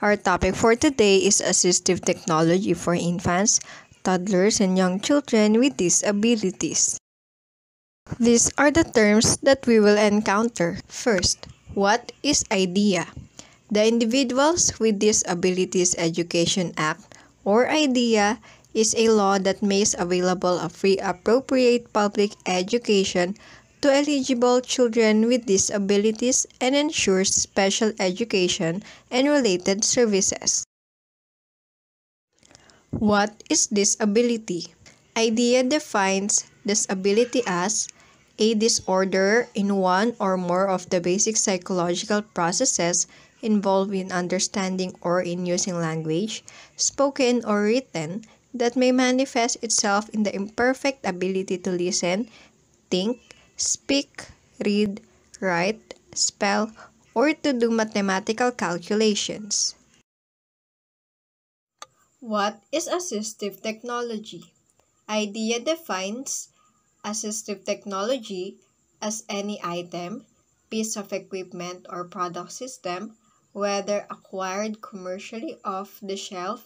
Our topic for today is assistive technology for infants, toddlers, and young children with disabilities. These are the terms that we will encounter. First, what is IDEA? The Individuals with Disabilities Education Act, or IDEA, is a law that makes available a free appropriate public education to eligible children with disabilities and ensures special education and related services. What is disability? IDEA defines disability as a disorder in one or more of the basic psychological processes involved in understanding or in using language, spoken or written, that may manifest itself in the imperfect ability to listen, think, speak, read, write, spell, or to do mathematical calculations. What is assistive technology? IDEA defines assistive technology as any item, piece of equipment, or product system, whether acquired commercially off the shelf,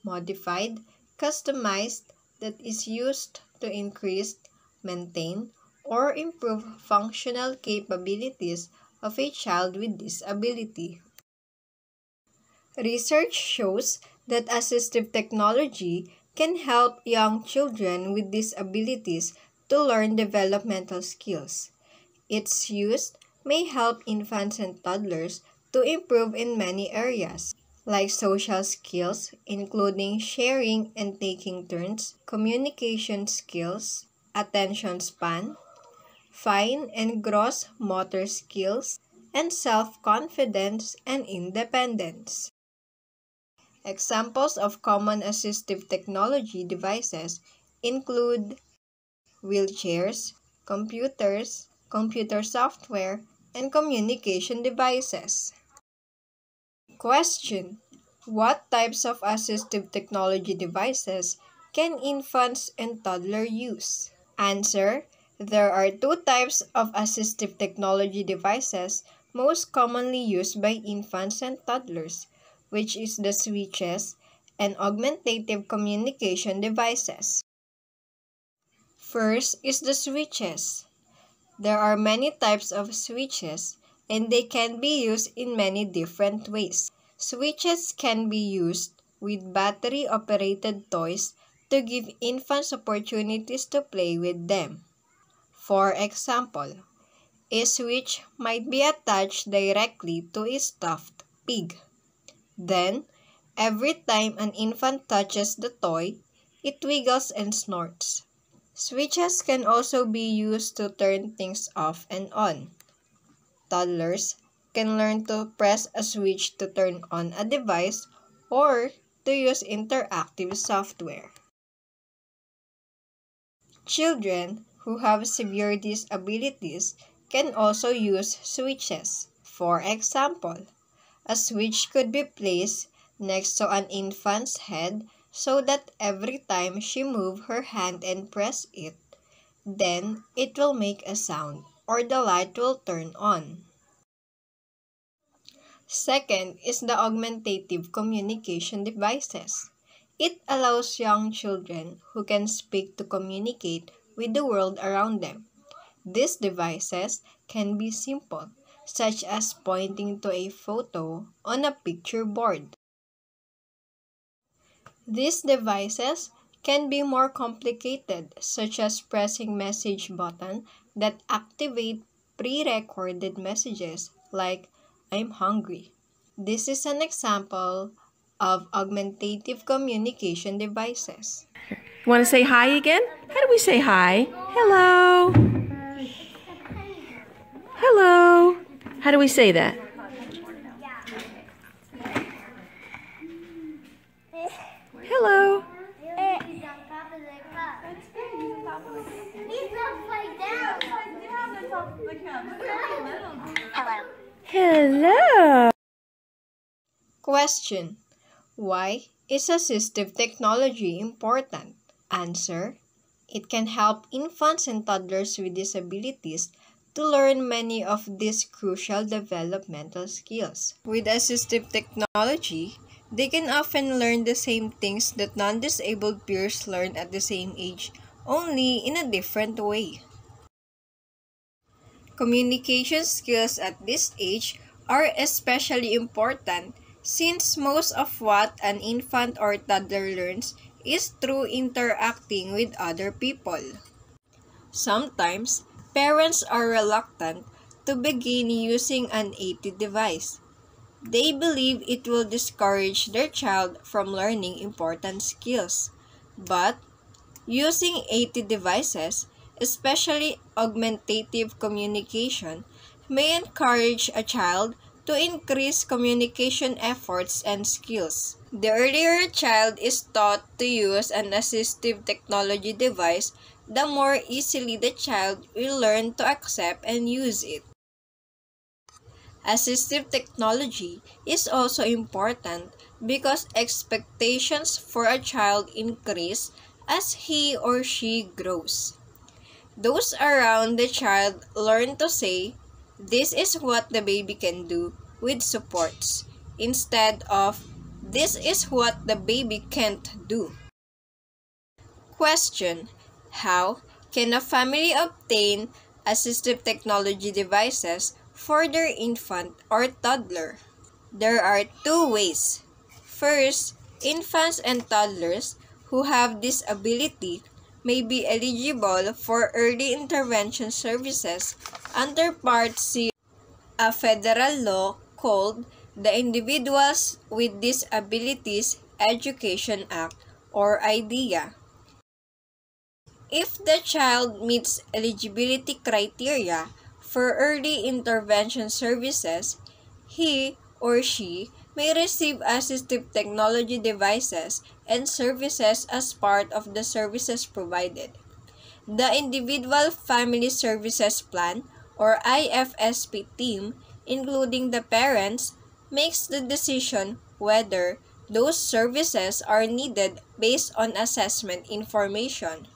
modified, customized, that is used to increase, maintain, or improve functional capabilities of a child with disability. Research shows that assistive technology can help young children with disabilities to learn developmental skills. Its use may help infants and toddlers to improve in many areas, like social skills, including sharing and taking turns, communication skills, attention span, fine and gross motor skills, and self-confidence and independence. Examples of common assistive technology devices include wheelchairs, computers, computer software, and communication devices. Question: what types of assistive technology devices can infants and toddlers use? Answer: there are two types of assistive technology devices most commonly used by infants and toddlers, which is the switches and augmentative communication devices. First is the switches. There are many types of switches, and they can be used in many different ways. Switches can be used with battery-operated toys to give infants opportunities to play with them. For example, a switch might be attached directly to a stuffed pig. Then, every time an infant touches the toy, it wiggles and snorts. Switches can also be used to turn things off and on. Toddlers can learn to press a switch to turn on a device or to use interactive software. Children who have severe disabilities can also use switches. For example, a switch could be placed next to an infant's head so that every time she moves her hand and press it, then it will make a sound or the light will turn on. Second is the augmentative communication devices. It allows young children who can speak to communicate with the world around them. These devices can be simple, such as pointing to a photo on a picture board. These devices can be more complicated, such as pressing message button that activate pre-recorded messages like "I'm hungry." This is an example of augmentative communication devices. Want to say hi again? How do we say hi? Hello. Hello. How do we say that? Hello. Hello. Question: why is assistive technology important? Answer: it can help infants and toddlers with disabilities to learn many of these crucial developmental skills. With assistive technology, they can often learn the same things that non-disabled peers learn at the same age, only in a different way. Communication skills at this age are especially important since most of what an infant or toddler learns is through interacting with other people. Sometimes, parents are reluctant to begin using an AT device. They believe it will discourage their child from learning important skills. But using AT devices, especially augmentative communication, may encourage a child to increase communication efforts and skills. The earlier a child is taught to use an assistive technology device, the more easily the child will learn to accept and use it. Assistive technology is also important because expectations for a child increase as he or she grows. Those around the child learn to say, "This is what the baby can do," with supports, instead of, "This is what the baby can't do." Question: how can a family obtain assistive technology devices for their infant or toddler? There are two ways. First, infants and toddlers who have this ability may be eligible for early intervention services under Part C, a federal law called the Individuals with Disabilities Education Act, or IDEA. If the child meets eligibility criteria for early intervention services, he or she may receive assistive technology devices and services as part of the services provided. The Individual Family Services Plan, or IFSP team, including the parents, makes the decision whether those services are needed based on assessment information.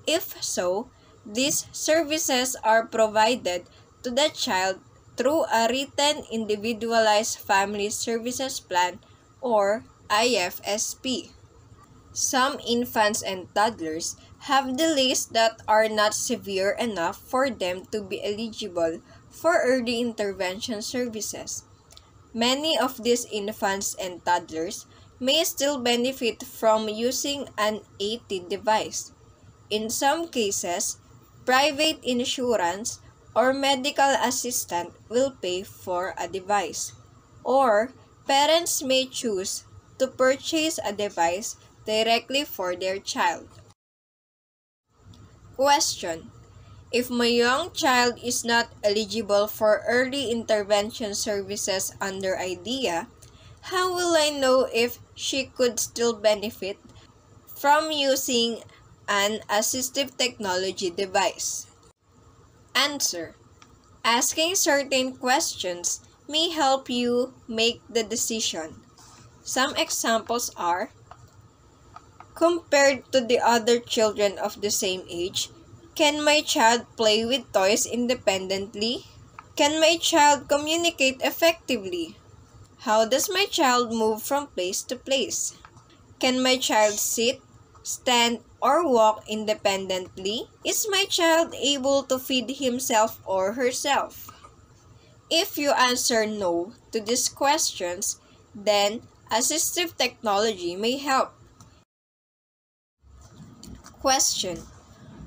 If so, these services are provided to the child through a written Individualized Family Services Plan, or IFSP. Some infants and toddlers have delays that are not severe enough for them to be eligible for early intervention services. Many of these infants and toddlers may still benefit from using an AT device. In some cases, private insurance or medical assistant will pay for a device, or parents may choose to purchase a device directly for their child. Question: if my young child is not eligible for early intervention services under IDEA, how will I know if she could still benefit from using an assistive technology device? Answer: asking certain questions may help you make the decision. Some examples are: compared to the other children of the same age, can my child play with toys independently? Can my child communicate effectively? How does my child move from place to place? Can my child sit, stand, or walk independently? Is my child able to feed himself or herself? If you answer no to these questions, then assistive technology may help. Question: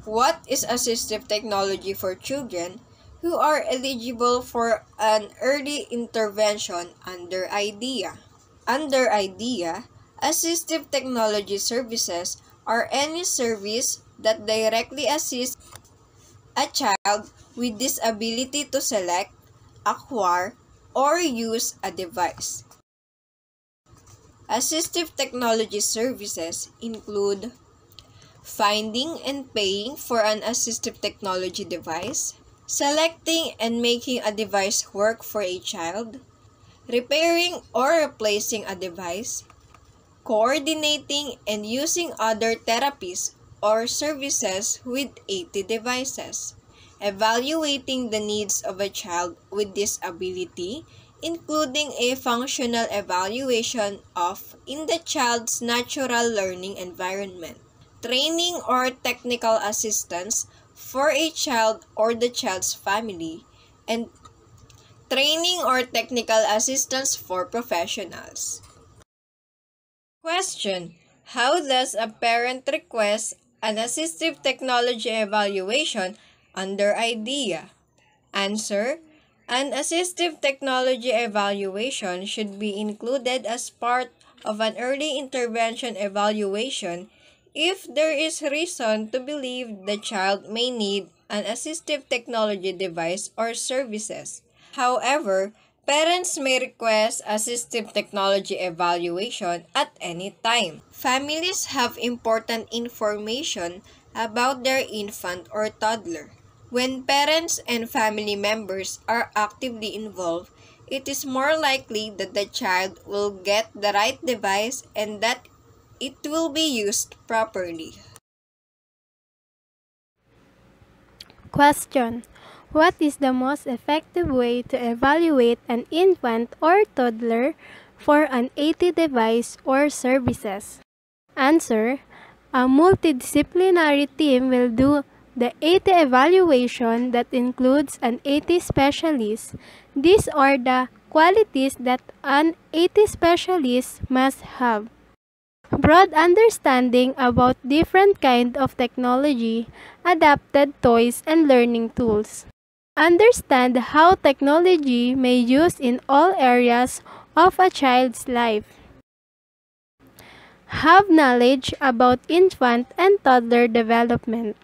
what is assistive technology for children who are eligible for an early intervention under IDEA? Under IDEA, assistive technology services are any service that directly assists a child with disability to select, acquire, or use a device. Assistive technology services include finding and paying for an assistive technology device, selecting and making a device work for a child, repairing or replacing a device, coordinating and using other therapies or services with AT devices, evaluating the needs of a child with disability, including a functional evaluation of in the child's natural learning environment, training or technical assistance for a child or the child's family, and training or technical assistance for professionals. Question: how does a parent request an assistive technology evaluation under IDEA? Answer: an assistive technology evaluation should be included as part of an early intervention evaluation if there is reason to believe the child may need an assistive technology device or services. However, parents may request assistive technology evaluation at any time. Families have important information about their infant or toddler. When parents and family members are actively involved, it is more likely that the child will get the right device and that it will be used properly. Question: what is the most effective way to evaluate an infant or toddler for an AT device or services? Answer: a multidisciplinary team will do the AT evaluation that includes an AT specialist. These are the qualities that an AT specialist must have: broad understanding about different kind of technology, adapted toys and learning tools. Understand how technology may be used in all areas of a child's life. Have knowledge about infant and toddler development.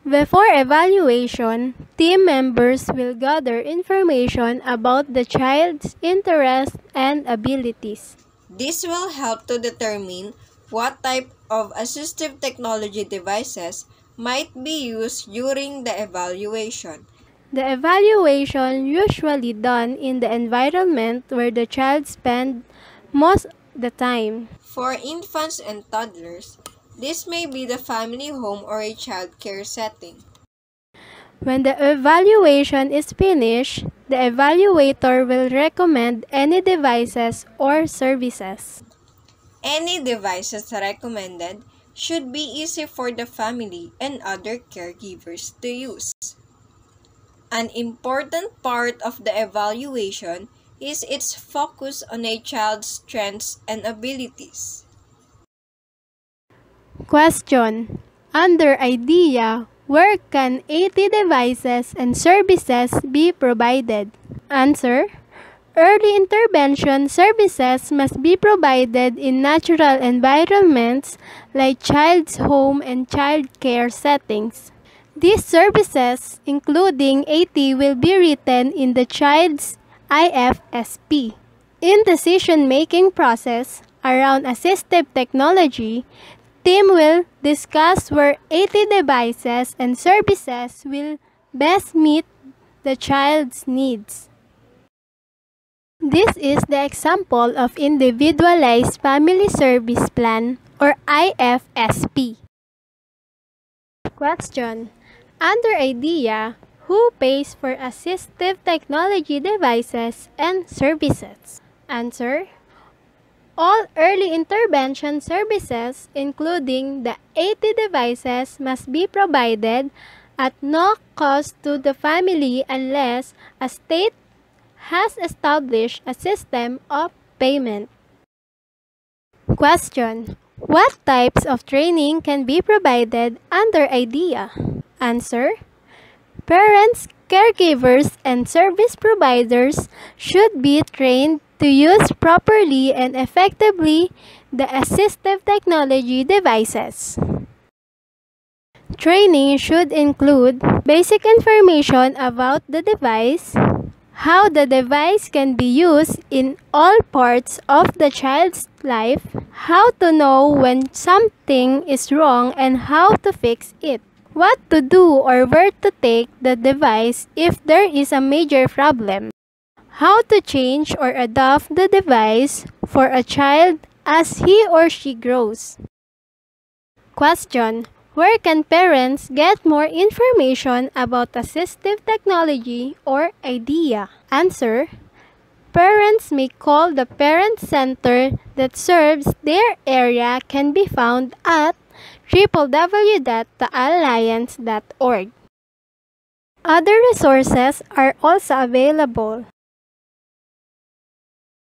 Before evaluation, team members will gather information about the child's interests and abilities. This will help to determine what type of assistive technology devices might be used during the evaluation. The evaluation usually done in the environment where the child spends most of the time. For infants and toddlers, this may be the family home or a child care setting. When the evaluation is finished, the evaluator will recommend any devices or services. Any devices recommended should be easy for the family and other caregivers to use. An important part of the evaluation is its focus on a child's strengths and abilities. Question: under IDEA, where can AT devices and services be provided? Answer: early intervention services must be provided in natural environments like child's home and child care settings. These services, including AT, will be written in the child's IFSP. In decision-making process around assistive technology, team will discuss where AT devices and services will best meet the child's needs. This is the example of Individualized Family Service Plan or IFSP. Question: under IDEA, who pays for assistive technology devices and services? Answer: all early intervention services, including the AT devices, must be provided at no cost to the family unless a state has established a system of payment. Question: what types of training can be provided under IDEA? Answer: parents, caregivers, and service providers should be trained to use properly and effectively the assistive technology devices. Training should include basic information about the device, how the device can be used in all parts of the child's life, how to know when something is wrong and how to fix it, what to do or where to take the device if there is a major problem, how to change or adapt the device for a child as he or she grows. Question: Where can parents get more information about assistive technology or IDEA? Answer: parents may call the parent center that serves their area, can be found at www.thealliance.org. Other resources are also available.